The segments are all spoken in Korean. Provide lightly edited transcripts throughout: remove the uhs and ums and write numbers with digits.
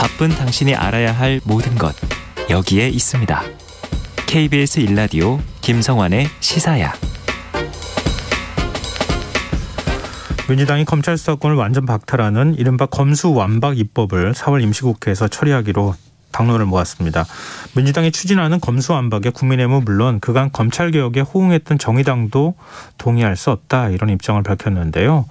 바쁜 당신이 알아야 할 모든 것 여기에 있습니다. KBS 1라디오 김성환의 시사야. 민주당이 검찰 수사권을 완전 박탈하는 이른바 검수완박 입법을 4월 임시국회에서 처리하기로 당론을 모았습니다. 민주당이 추진하는 검수완박에 국민의힘은 물론 그간 검찰개혁에 호응했던 정의당도 동의할 수 없다, 이런 입장을 밝혔는데요.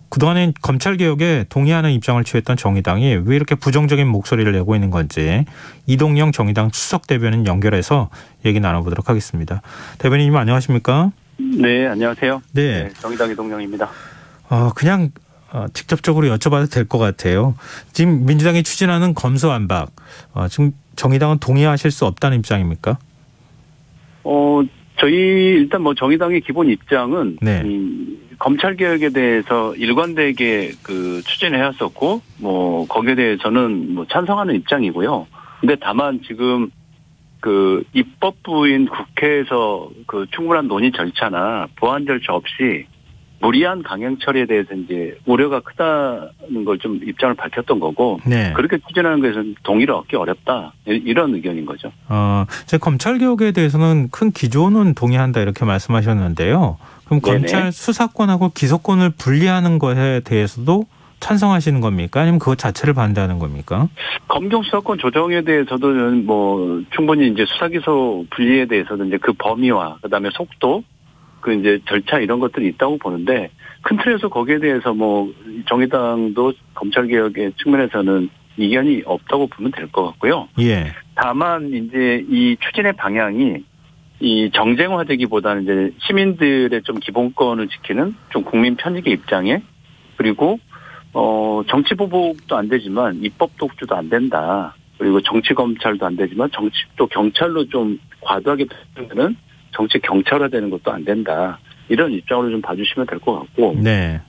그동안엔 검찰개혁에 동의하는 입장을 취했던 정의당이 왜 이렇게 부정적인 목소리를 내고 있는 건지 이동영 정의당 수석 대변인 연결해서 얘기 나눠보도록 하겠습니다. 대변인님 안녕하십니까? 네, 안녕하세요. 네, 정의당 이동영입니다. 그냥 직접적으로 여쭤봐도 될 것 같아요. 지금 민주당이 추진하는 검수완박, 지금 정의당은 동의하실 수 없다는 입장입니까? 저희 일단 정의당의 기본 입장은 네. 검찰 개혁에 대해서 일관되게 추진해왔었고, 거기에 대해서는 찬성하는 입장이고요. 근데 다만 지금 입법부인 국회에서 충분한 논의 절차나 보완 절차 없이 무리한 강행 처리에 대해서 이제 우려가 크다는 걸 좀 입장을 밝혔던 거고, 네. 그렇게 추진하는 것에서는 동의를 얻기 어렵다, 이런 의견인 거죠. 검찰 개혁에 대해서는 큰 기조는 동의한다 이렇게 말씀하셨는데요. 그럼 네네. 검찰 수사권하고 기소권을 분리하는 것에 대해서도 찬성하시는 겁니까? 아니면 그것 자체를 반대하는 겁니까? 검경 수사권 조정에 대해서도 충분히 이제 수사기소 분리에 대해서도 이제 그 범위와 그다음에 속도, 이제 절차 이런 것들이 있다고 보는데, 큰 틀에서 거기에 대해서 정의당도 검찰개혁의 측면에서는 이견이 없다고 보면 될 것 같고요. 예. 다만 이제 이 추진의 방향이 이 정쟁화되기보다는 이제 시민들의 좀 기본권을 지키는 좀 국민 편익의 입장에, 그리고 정치 보복도 안 되지만 입법 독주도 안 된다. 그리고 정치 검찰도 안 되지만 정치 또 경찰로 좀 과도하게 되는 정치 경찰화되는 것도 안 된다. 이런 입장으로 좀 봐주시면 될 것 같고. 네.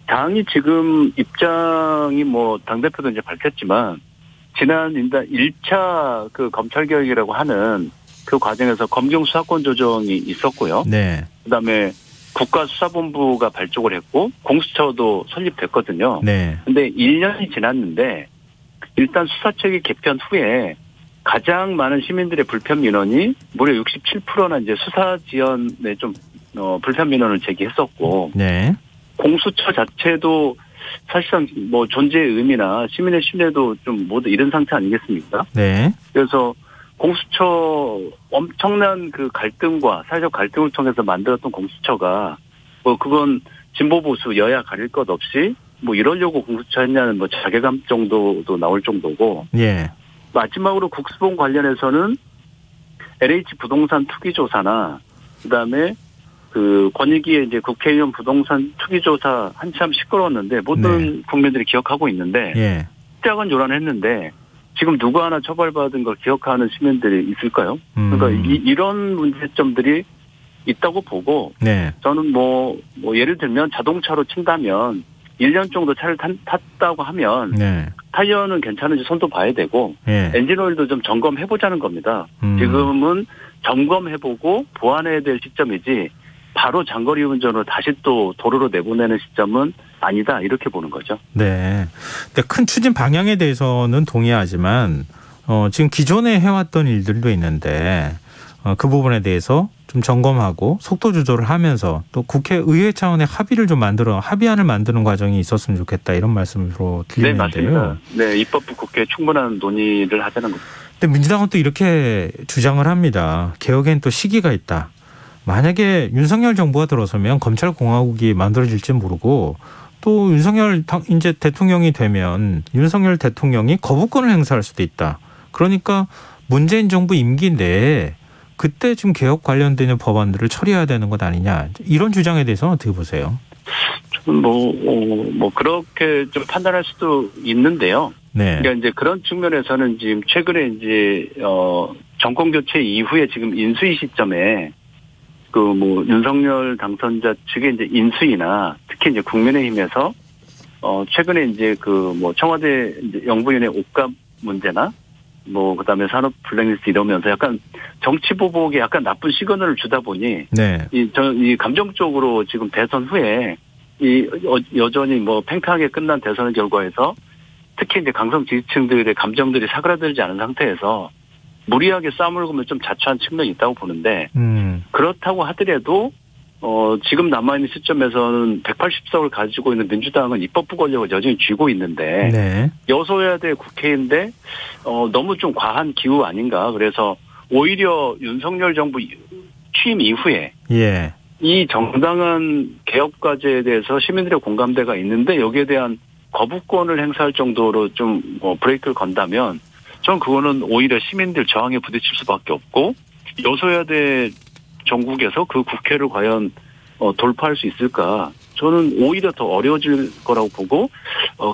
당이 지금 입장이 당대표도 이제 밝혔지만, 지난 1차 검찰개혁이라고 하는 그 과정에서 검경 수사권 조정이 있었고요. 네. 그 다음에 국가수사본부가 발족을 했고, 공수처도 설립됐거든요. 네. 근데 1년이 지났는데, 일단 수사체계 개편 후에 가장 많은 시민들의 불편 민원이 무려 67%나 이제 수사 지연에 좀 불편 민원을 제기했었고, 네. 공수처 자체도 사실상 존재의 의미나 시민의 신뢰도 좀 모두 잃은 상태 아니겠습니까? 네. 그래서 공수처 엄청난 갈등과 사회적 갈등을 통해서 만들었던 공수처가 그건 진보 보수 여야 가릴 것 없이 이러려고 공수처 했냐는 자괴감 정도도 나올 정도고. 예. 마지막으로 국수본 관련해서는 LH 부동산 투기 조사나 그다음에 권익위의 이제 국회의원 부동산 투기 조사 한참 시끄러웠는데 모든 국민들이 기억하고 있는데, 예. 시작은 요란했는데 지금 누구 하나 처벌받은 걸 기억하는 시민들이 있을까요? 그러니까 이런 문제점들이 있다고 보고, 네. 저는 예를 들면 자동차로 친다면 1년 정도 차를 탔다고 하면, 네. 타이어는 괜찮은지 손도 봐야 되고, 예. 엔진오일도 좀 점검해보자는 겁니다. 지금은 점검해보고 보완해야 될 시점이지, 바로 장거리 운전으로 다시 또 도로로 내보내는 시점은 아니다, 이렇게 보는 거죠. 네. 근데 큰 추진 방향에 대해서는 동의하지만, 지금 기존에 해왔던 일들도 있는데, 그 부분에 대해서 좀 점검하고 속도 조절을 하면서 또 국회의회 차원의 합의안을 만드는 과정이 있었으면 좋겠다, 이런 말씀으로 들리는데요. 네, 맞습니다. 네, 입법부 국회에 충분한 논의를 하자는 겁니다. 근데 민주당은 또 이렇게 주장을 합니다. 개혁엔 또 시기가 있다. 만약에 윤석열 정부가 들어서면 검찰공화국이 만들어질지 모르고, 또 윤석열 이제 대통령이 되면 윤석열 대통령이 거부권을 행사할 수도 있다. 그러니까 문재인 정부 임기 내에 그때 지금 개혁 관련되는 법안들을 처리해야 되는 것 아니냐, 이런 주장에 대해서는 어떻게 보세요? 저는 그렇게 좀 판단할 수도 있는데요. 네. 그러니까 이제 그런 측면에서는 지금 최근에 이제 정권 교체 이후에 지금 인수위 시점에 윤석열 당선자 측의 이제 인수위나 특히 이제 국민의힘에서 최근에 이제 청와대 이제 영부인의 옷값 문제나 그다음에 산업 블랙리스트 이러면서 약간 정치 보복에 약간 나쁜 시그널을 주다 보니, 네. 이 감정적으로 지금 대선 후에 여전히 팽팽하게 끝난 대선 결과에서 특히 이제 강성 지지층들의 감정들이 사그라들지 않은 상태에서 무리하게 싸움을 걸면 좀 자초한 측면이 있다고 보는데 그렇다고 하더라도 지금 남아있는 시점에서는 180석을 가지고 있는 민주당은 입법부 권력을 여전히 쥐고 있는데 네. 여소야대 국회인데 너무 좀 과한 기우 아닌가. 그래서 오히려 윤석열 정부 취임 이후에 예. 이 정당한 개혁 과제에 대해서 시민들의 공감대가 있는데 여기에 대한 거부권을 행사할 정도로 좀 브레이크를 건다면 전 그거는 오히려 시민들 저항에 부딪힐 수밖에 없고 여소야대 전국에서 그 국회를 과연 돌파할 수 있을까? 저는 오히려 더 어려워질 거라고 보고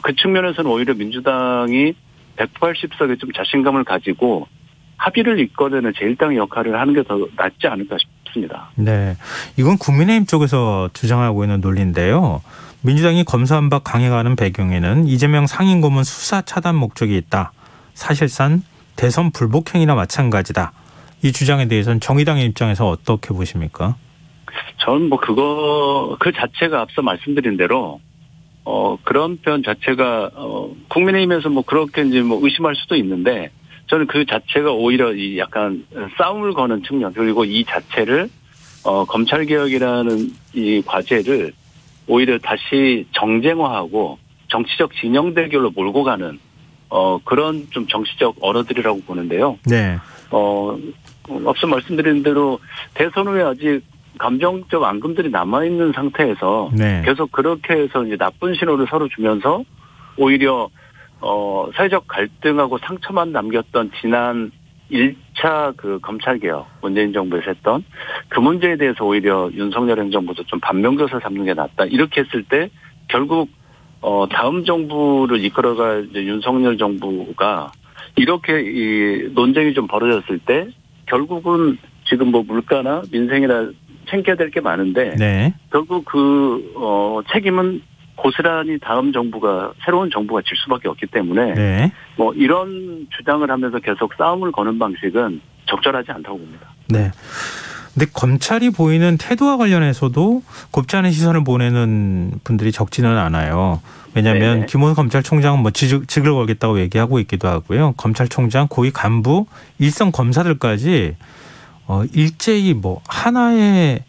그 측면에서는 오히려 민주당이 180석에 좀 자신감을 가지고 합의를 이끌어내는 제1당의 역할을 하는 게 더 낫지 않을까 싶습니다. 네, 이건 국민의힘 쪽에서 주장하고 있는 논리인데요. 민주당이 검수완박 강행하는 배경에는 이재명 상임고문 수사 차단 목적이 있다. 사실상 대선 불복행위나 마찬가지다. 이 주장에 대해서는 정의당의 입장에서 어떻게 보십니까? 저는 그 자체가 앞서 말씀드린 대로 그런 표현 자체가 국민의힘에서 그렇게 이제 의심할 수도 있는데 저는 그 자체가 오히려 이 약간 싸움을 거는 측면 그리고 이 자체를 검찰 개혁이라는 이 과제를 오히려 다시 정쟁화하고 정치적 진영 대결로 몰고 가는 그런 좀 정치적 언어들이라고 보는데요. 네. 앞서 말씀드린 대로 대선 후에 아직 감정적 앙금들이 남아있는 상태에서 네. 계속 그렇게 해서 이제 나쁜 신호를 서로 주면서 오히려 사회적 갈등하고 상처만 남겼던 지난 1차 그 검찰개혁 문재인 정부에서 했던 그 문제에 대해서 오히려 윤석열 행정부도 좀 반면교사 삼는 게 낫다. 이렇게 했을 때 결국 다음 정부를 이끌어갈 이제 윤석열 정부가 이렇게 이 논쟁이 좀 벌어졌을 때 결국은 지금 물가나 민생이나 챙겨야 될 게 많은데 네. 결국 그 책임은 고스란히 다음 정부가 새로운 정부가 질 수밖에 없기 때문에 네. 이런 주장을 하면서 계속 싸움을 거는 방식은 적절하지 않다고 봅니다. 네. 근데 검찰이 보이는 태도와 관련해서도 곱지 않은 시선을 보내는 분들이 적지는 않아요. 왜냐하면 네네. 김호수 검찰총장은 직을 걸겠다고 얘기하고 있기도 하고요. 검찰총장, 고위 간부, 일선 검사들까지 일제히 하나의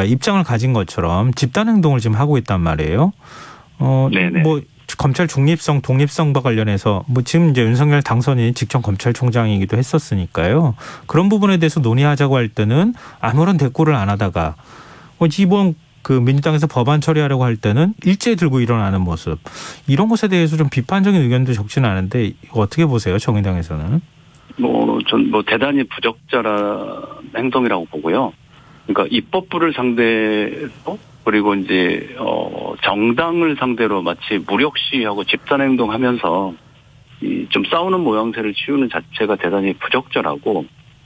입장을 가진 것처럼 집단 행동을 지금 하고 있단 말이에요. 네네. 검찰 중립성, 독립성과 관련해서 지금 이제 윤석열 당선인이 직전 검찰총장이기도 했었으니까요. 그런 부분에 대해서 논의하자고 할 때는 아무런 대꾸를 안 하다가 이번 그 민주당에서 법안 처리하려고 할 때는 일제 들고 일어나는 모습 이런 것에 대해서 좀 비판적인 의견도 적지는 않은데 이거 어떻게 보세요, 정의당에서는? 전 대단히 부적절한 행동이라고 보고요. 그러니까 입법부를 상대로 그리고 이제 정당을 상대로 마치 무력 시위하고 집단 행동하면서 좀 싸우는 모양새를 치우는 자체가 대단히 부적절하고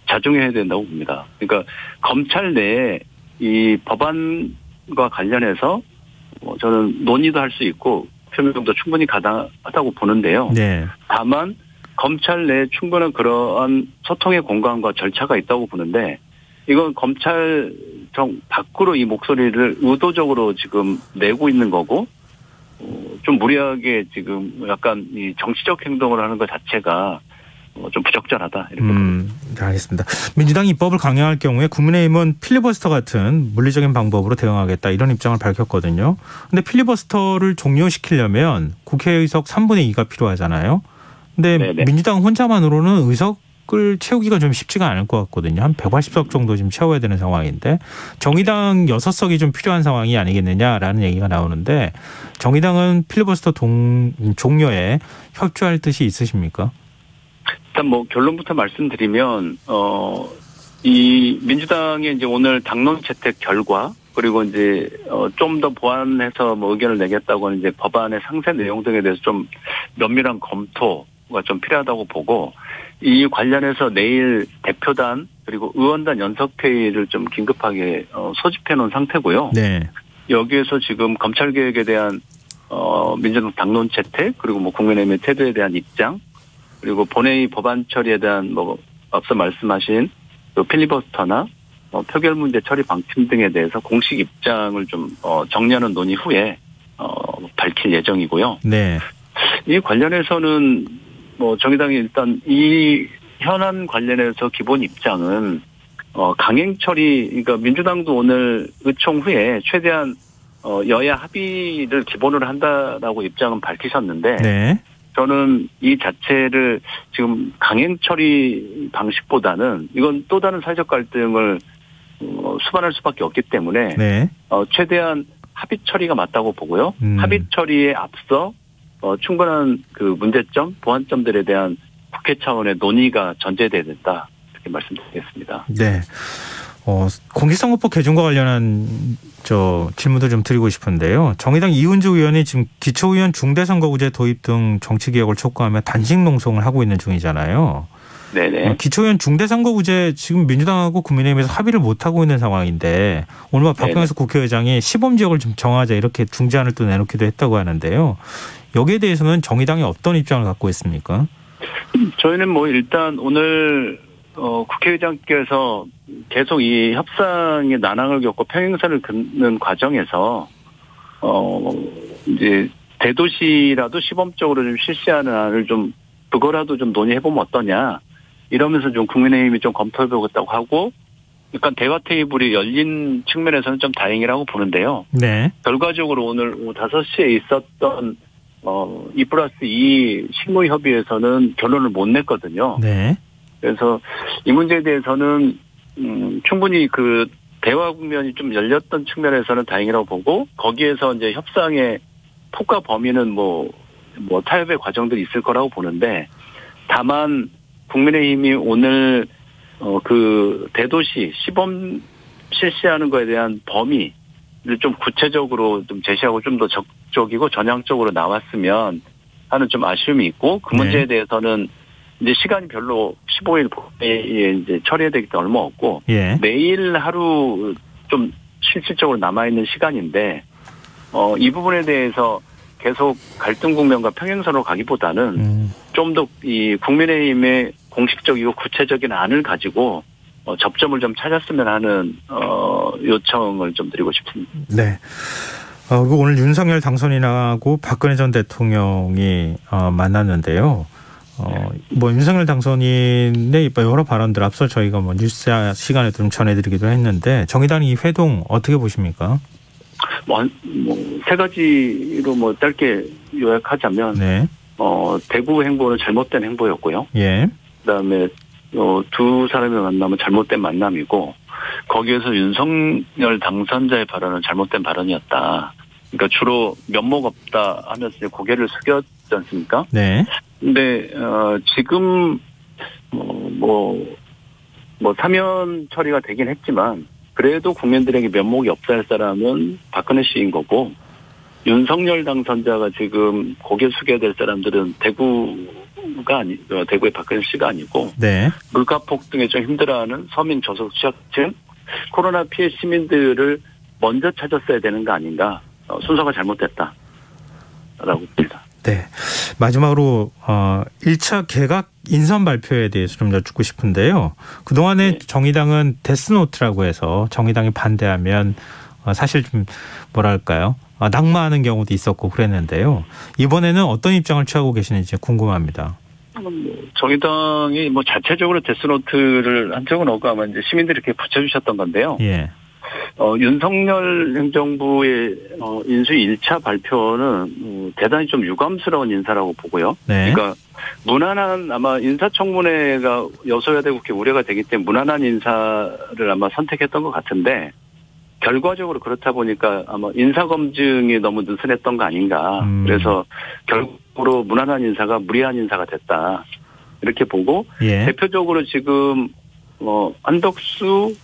자중해야 된다고 봅니다. 그러니까 검찰 내에 이 법안과 관련해서 저는 논의도 할 수 있고 표명도 충분히 가능하다고 보는데요. 네. 다만 검찰 내에 충분한 그러한 소통의 공간과 절차가 있다고 보는데 이건 검찰청 밖으로 이 목소리를 의도적으로 지금 내고 있는 거고 좀 무리하게 지금 약간 이 정치적 행동을 하는 것 자체가 좀 부적절하다 이렇게 봅니다. 알겠습니다. 민주당이 입법을 강행할 경우에 국민의힘은 필리버스터 같은 물리적인 방법으로 대응하겠다 이런 입장을 밝혔거든요. 그런데 필리버스터를 종료시키려면 국회 의석 3분의 2가 필요하잖아요. 근데 네네. 민주당 혼자만으로는 의석을 채우기가 좀 쉽지가 않을 것 같거든요. 한 180석 정도 지금 채워야 되는 상황인데 정의당 6석이 좀 필요한 상황이 아니겠느냐라는 얘기가 나오는데 정의당은 필리버스터 종료에 협조할 뜻이 있으십니까? 일단 결론부터 말씀드리면 이 민주당의 이제 오늘 당론 채택 결과 그리고 이제 좀 더 보완해서 의견을 내겠다고 하는 이제 법안의 상세 내용 등에 대해서 좀 면밀한 검토가 좀 필요하다고 보고 이 관련해서 내일 대표단 그리고 의원단 연석회의를 좀 긴급하게 소집해 놓은 상태고요. 네. 여기에서 지금 검찰 개혁에 대한 민주당 당론 채택 그리고 국민의힘의 태도에 대한 입장 그리고 본회의 법안 처리에 대한 앞서 말씀하신 필리버스터나 표결 문제 처리 방침 등에 대해서 공식 입장을 좀 정리하는 논의 후에 밝힐 예정이고요. 네. 이 관련해서는 뭐 정의당이 일단 이 현안 관련해서 기본 입장은 강행 처리, 그러니까 민주당도 오늘 의총 후에 최대한 여야 합의를 기본으로 한다라고 입장은 밝히셨는데, 네. 저는 이 자체를 지금 강행 처리 방식보다는 이건 또 다른 사회적 갈등을 수반할 수밖에 없기 때문에 네. 최대한 합의 처리가 맞다고 보고요. 합의 처리에 앞서 충분한 그 문제점, 보완점들에 대한 국회 차원의 논의가 전제돼야 된다, 이렇게 말씀드리겠습니다. 네. 공직선거법 개정과 관련한 질문도 좀 드리고 싶은데요. 정의당 이은주 의원이 지금 기초의원 중대선거구제 도입 등 정치개혁을 촉구하며 단식 농성을 하고 있는 중이잖아요. 네네. 기초의원 중대선거구제 지금 민주당하고 국민의힘에서 합의를 못하고 있는 상황인데 오늘 박병석 국회의장이 시범지역을 좀 정하자 이렇게 중재안을 또 내놓기도 했다고 하는데요. 여기에 대해서는 정의당이 어떤 입장을 갖고 있습니까? 저희는 뭐 일단 오늘 국회의장께서 계속 이 협상의 난항을 겪고 평행선을 긋는 과정에서 이제 대도시라도 시범적으로 좀 실시하는 안을 좀 그거라도 좀 논의해보면 어떠냐 이러면서 좀 국민의힘이 좀 검토해보겠다고 하고, 약간 대화 테이블이 열린 측면에서는 좀 다행이라고 보는데요. 네. 결과적으로 오늘 오후 5시에 있었던 2+2 실무협의에서는 결론을 못 냈거든요. 네. 그래서 이 문제에 대해서는 충분히 그 대화 국면이 좀 열렸던 측면에서는 다행이라고 보고, 거기에서 이제 협상의 폭과 범위는 뭐 타협의 과정들이 있을 거라고 보는데, 다만 국민의힘이 오늘 그 대도시 시범 실시하는 거에 대한 범위를 좀 구체적으로 좀 제시하고 좀 더 적극적이고 전향적으로 나왔으면 하는 좀 아쉬움이 있고, 그 문제에 대해서는 이제 시간이 별로 15일 내에 이제 처리해야 되기 때문에 얼마 없고, 예. 내일 하루 좀 실질적으로 남아있는 시간인데, 이 부분에 대해서 계속 갈등 국면과 평행선으로 가기보다는 좀 더 이 국민의힘의 공식적이고 구체적인 안을 가지고 접점을 좀 찾았으면 하는 요청을 좀 드리고 싶습니다. 네. 오늘 윤석열 당선인하고 박근혜 전 대통령이 만났는데요. 뭐 윤석열 당선인의 여러 발언들 앞서 저희가 뭐 뉴스 시간에 좀 전해드리기도 했는데, 정의당이 이 회동 어떻게 보십니까? 세 가지로 뭐 짧게 요약하자면, 네. 대구 행보는 잘못된 행보였고요. 예. 그다음에 두 사람의 만남은 잘못된 만남이고, 거기에서 윤석열 당선자의 발언은 잘못된 발언이었다. 그러니까 주로 면목 없다 하면서 이제 고개를 숙였지 않습니까? 네. 근데 지금 사면 처리가 되긴 했지만, 그래도 국민들에게 면목이 없다 할 사람은 박근혜 씨인 거고, 윤석열 당선자가 지금 고개 숙여야 될 사람들은 대구의 박근혜 씨가 아니고, 네. 물가 폭등에 좀 힘들어하는 서민 저소득 취약층, 코로나 피해 시민들을 먼저 찾았어야 되는 거 아닌가, 순서가 잘못됐다라고 봅니다. 네. 마지막으로 1차 개각 인선 발표에 대해서 좀 여쭙고 싶은데요. 그동안에 네. 정의당은 데스노트라고 해서 정의당이 반대하면 사실 좀 뭐랄까요, 낙마하는 경우도 있었고 그랬는데요. 이번에는 어떤 입장을 취하고 계시는지 궁금합니다. 정의당이 자체적으로 데스노트를 한 적은 없고 아마 이제 시민들이 이렇게 붙여주셨던 건데요. 예. 윤석열 행정부의 인수 1차 발표는 대단히 좀 유감스러운 인사라고 보고요. 네. 그러니까 무난한, 아마 인사청문회가 여소야대 국회 우려가 되기 때문에 무난한 인사를 아마 선택했던 것 같은데, 결과적으로 그렇다 보니까 아마 인사검증이 너무 느슨했던 거 아닌가. 그래서 결국으로 무난한 인사가 무리한 인사가 됐다, 이렇게 보고, 예. 대표적으로 지금 한덕수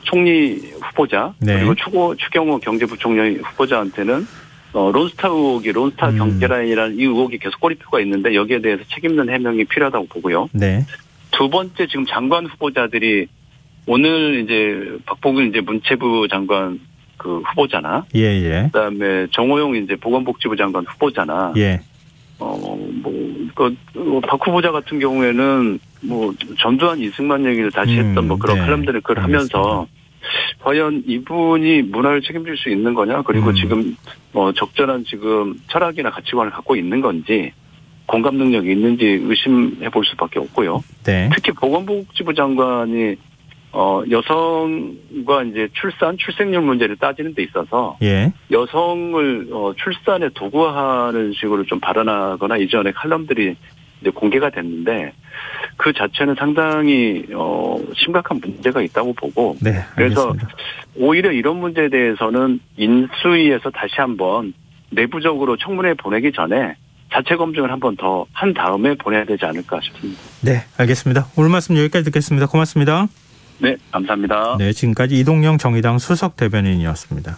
총리 후보자, 네. 그리고 추경호 경제부총리 후보자한테는 론스타 의혹이, 론스타 경제라인이라는 이 의혹이 계속 꼬리표가 있는데, 여기에 대해서 책임있는 해명이 필요하다고 보고요. 네. 두 번째, 지금 장관 후보자들이 오늘 이제 박봉근 이제 문체부 장관 그 후보자나, 예. 그다음에 정호용 이제 보건복지부 장관 후보자나, 예. 박 후보자 같은 경우에는 전두환 이승만 얘기를 다시 했던 그런 칼럼들을 하면서 과연 이분이 문화를 책임질 수 있는 거냐, 그리고 지금 적절한 지금 철학이나 가치관을 갖고 있는 건지, 공감 능력이 있는지 의심해 볼 수밖에 없고요. 네. 특히 보건복지부 장관이 여성과 이제 출생률 문제를 따지는 데 있어서 예. 여성을 출산에 도구화하는 식으로 좀 발언하거나 이전에 칼럼들이 이제 공개가 됐는데 그 자체는 상당히 심각한 문제가 있다고 보고 네, 그래서 알겠습니다. 오히려 이런 문제에 대해서는 인수위에서 다시 한번 내부적으로 청문회 보내기 전에 자체 검증을 한번 더 한 다음에 보내야 되지 않을까 싶습니다. 네, 알겠습니다. 오늘 말씀 여기까지 듣겠습니다. 고맙습니다. 네, 감사합니다. 네, 지금까지 이동영 정의당 수석 대변인이었습니다.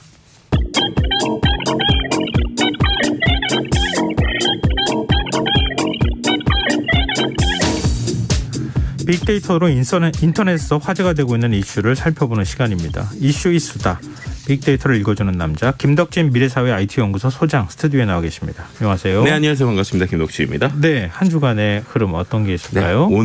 빅데이터로 인터넷에서 화제가 되고 있는 이슈를 살펴보는 시간입니다. 이슈 이수다. 빅데이터를 읽어주는 남자 김덕진 미래사회 IT연구소 소장 스튜디오에 나와 계십니다. 안녕하세요. 네, 안녕하세요. 반갑습니다. 김덕진입니다. 네, 한 주간의 흐름 어떤 게 있을까요? 네,